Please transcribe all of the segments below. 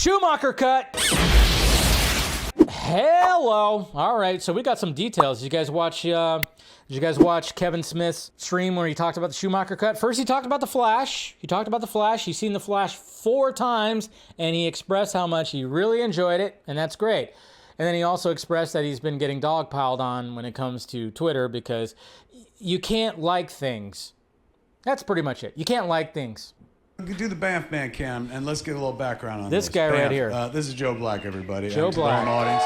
Schumacher Cut. Hello. All right, so we got some details. Did you guys watch Kevin Smith's stream where he talked about the Schumacher Cut? First, he talked about the Flash. He's seen the Flash 4 times, and he expressed how much he really enjoyed it, and that's great. And then he also expressed that he's been getting dogpiled on when it comes to Twitter because you can't like things. That's pretty much it. You can't like things. Do the Banff Man Cam, and let's get a little background on this guy Banff, right here. This is Joe Black, everybody. Joe Black. Audience.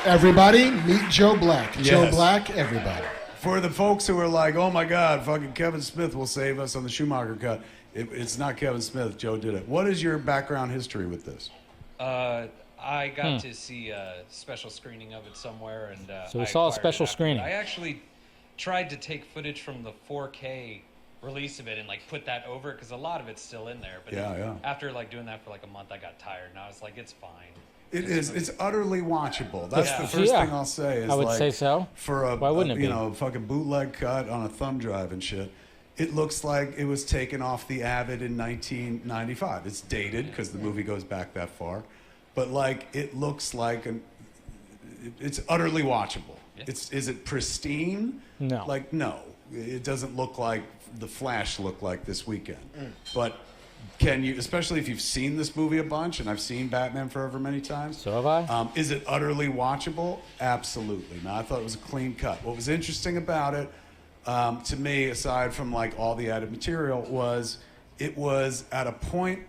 Everybody, meet Joe Black. Yes. Joe Black, everybody. For the folks who are like, oh my God, fucking Kevin Smith will save us on the Schumacher Cut. It's not Kevin Smith. Joe did it. What is your background history with this? I got to see a special screening of it somewhere, and so we saw a special screening. I actually tried to take footage from the 4K release of it and like put that over it because a lot of it's still in there. But after like doing that for like a month, I got tired, and I was like, it's fine. It's utterly watchable. That's the first thing I'll say. Is I would like, say so. For why wouldn't it be? Fucking bootleg cut on a thumb drive and shit. It looks like it was taken off the Avid in 1995. It's dated because the movie goes back that far, but like it looks like it's utterly watchable. Yeah. Is it pristine? No. Like no, it doesn't look like the Flash looked like this weekend. But can you, especially if you've seen this movie a bunch, and I've seen Batman Forever many times. So have I. Is it utterly watchable? Absolutely. No, I thought it was a clean cut. What was interesting about it, to me, aside from like all the added material, was it was at a point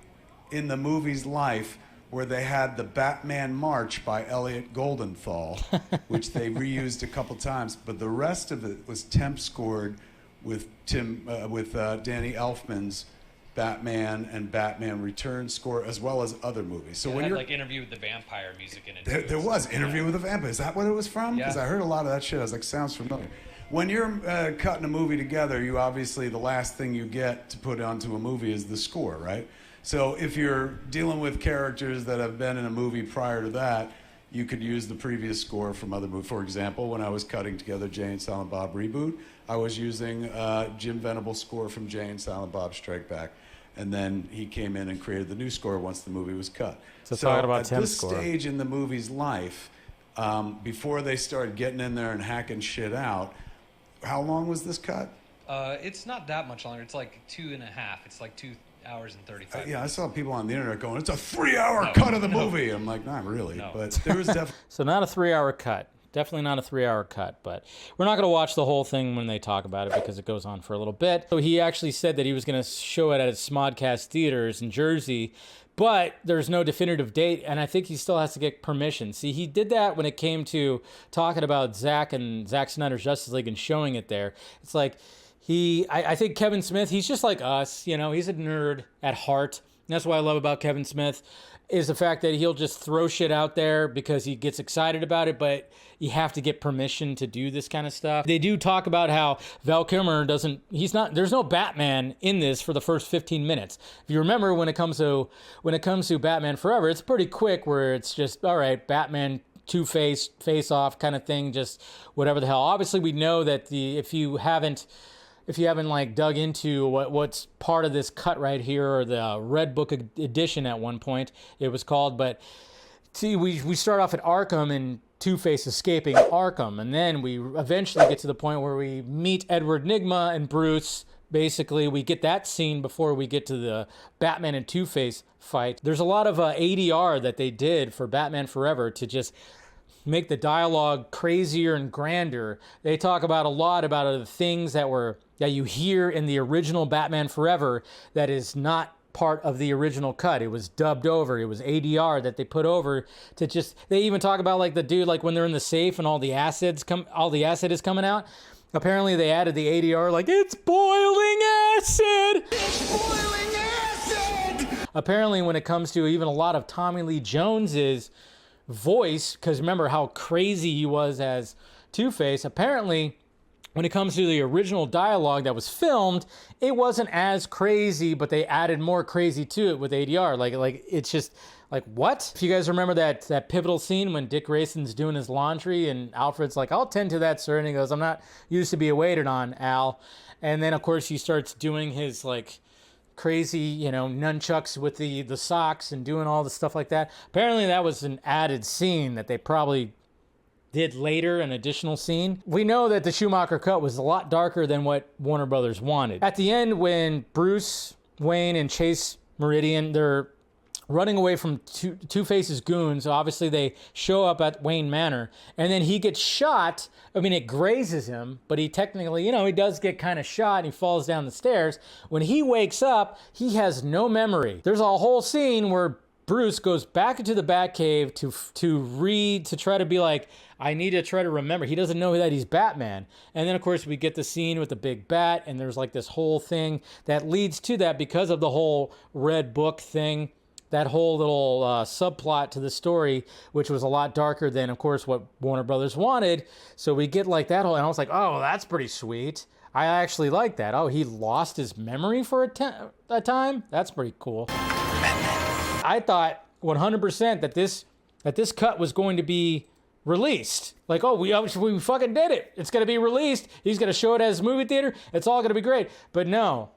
in the movie's life where they had the Batman March by Elliot Goldenthal, which they reused a couple times, but the rest of it was temp scored with Danny Elfman's Batman and Batman Returns score, as well as other movies. So when you're like Interview with the Vampire music in it. There was Interview with the Vampire. Is that what it was from? Yeah. Because I heard a lot of that shit. I was like, sounds familiar. When you're cutting a movie together, you obviously the last thing you get to put onto a movie is the score, right? So if you're dealing with characters that have been in a movie prior to that, you could use the previous score from other movies. For example, when I was cutting together Jay and Silent Bob Reboot, I was using Jim Venable's score from Jay and Silent Bob Strike Back. And then he came in and created the new score once the movie was cut. So talking about at Tim's this score. stage in the movie's life, before they started getting in there and hacking shit out, how long was this cut? It's not that much longer. It's like 2.5. It's like 2 hours and 35 minutes. Yeah, I saw people on the internet going, it's a 3-hour cut of the movie. I'm like, not really. No. But there was definitely... So not a 3-hour cut. Definitely not a 3-hour cut, but we're not going to watch the whole thing when they talk about it because it goes on for a little bit. So he actually said that he was going to show it at his Smodcast theaters in Jersey, but there's no definitive date, and I think he still has to get permission. See, he did that when it came to talking about Zack Snyder's Justice League and showing it there. It's like I think Kevin Smith, he's just like us, you know, he's a nerd at heart. And that's what I love about Kevin Smith is the fact that he'll just throw shit out there because he gets excited about it, but you have to get permission to do this kind of stuff. They do talk about how Val Kilmer there's no Batman in this for the first 15 minutes. If you remember when it comes to Batman Forever, it's pretty quick where it's just, all right, Batman, Two-Face, face-off kind of thing, just whatever the hell. Obviously, we know that if you haven't like dug into what's part of this cut right here, or the Red Book edition at one point it was called, but see, we start off at Arkham and Two-Face escaping Arkham, and then we eventually get to the point where we meet Edward Nygma and Bruce. Basically, we get that scene before we get to the Batman and Two-Face fight. There's a lot of ADR that they did for Batman Forever to just make the dialogue crazier and grander. They talk about a lot about the things that you hear in the original Batman Forever that is not part of the original cut. It was dubbed over. It was ADR that they put over to just. They even talk about like the dude, like when they're in the safe and all the acid is coming out. Apparently they added the ADR like, it's boiling acid. It's boiling acid. Apparently when it comes to even a lot of Tommy Lee Jones's voice, because remember how crazy he was as Two-Face, apparently when it comes to the original dialogue that was filmed, it wasn't as crazy, but they added more crazy to it with ADR. Like it's just like, what? If you guys remember that pivotal scene when Dick Grayson's doing his laundry and Alfred's like, I'll tend to that, sir. And he goes, I'm not used to be waited on, Al. And then of course he starts doing his like crazy, you know, nunchucks with the socks and doing all the stuff like that. Apparently that was an added scene that they probably did later, an additional scene. We know that the Schumacher Cut was a lot darker than what Warner Brothers wanted. At the end, when Bruce Wayne and Chase Meridian, they're running away from Two-Face's goons. Obviously, they show up at Wayne Manor, and then he gets shot. I mean, it grazes him, but he technically, you know, he does get kind of shot, and he falls down the stairs. When he wakes up, he has no memory. There's a whole scene where Bruce goes back into the Batcave to read, to try to be like, I need to try to remember. He doesn't know that he's Batman. And then, of course, we get the scene with the big bat, and there's like this whole thing that leads to that because of the whole Red Book thing, that whole little subplot to the story, which was a lot darker than, of course, what Warner Brothers wanted. So we get like that whole, and I was like, oh, that's pretty sweet. I actually like that. Oh, he lost his memory for a time? That's pretty cool. I thought 100% that this cut was going to be released. Like, oh, we fucking did it. It's going to be released. He's going to show it at his movie theater. It's all going to be great. But no.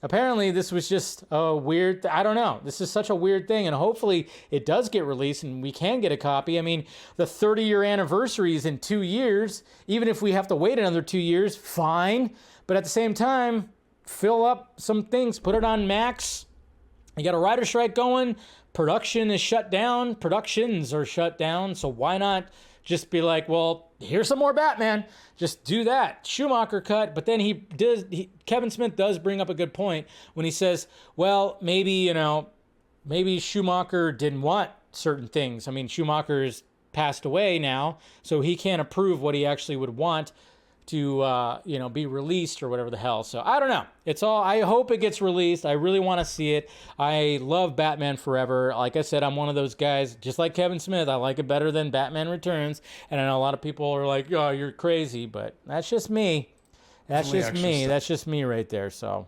Apparently, this was just a weird... I don't know. This is such a weird thing, and hopefully it does get released and we can get a copy. I mean, the 30-year anniversary is in 2 years. Even if we have to wait another 2 years, fine. But at the same time, fill up some things. Put it on Max. You got a writer strike going. Production is shut down. Productions are shut down. So why not just be like, well, here's some more Batman. Just do that. Schumacher Cut. But then Kevin Smith does bring up a good point when he says, well, maybe Schumacher didn't want certain things. I mean, Schumacher's passed away now, so he can't approve what he actually would want to be released or whatever the hell. So I don't know. I hope it gets released. I really want to see it. I love Batman Forever. Like I said, I'm one of those guys, just like Kevin Smith. I like it better than Batman Returns. And I know a lot of people are like, oh, you're crazy, but that's just me. That's just me. That's just me right there. So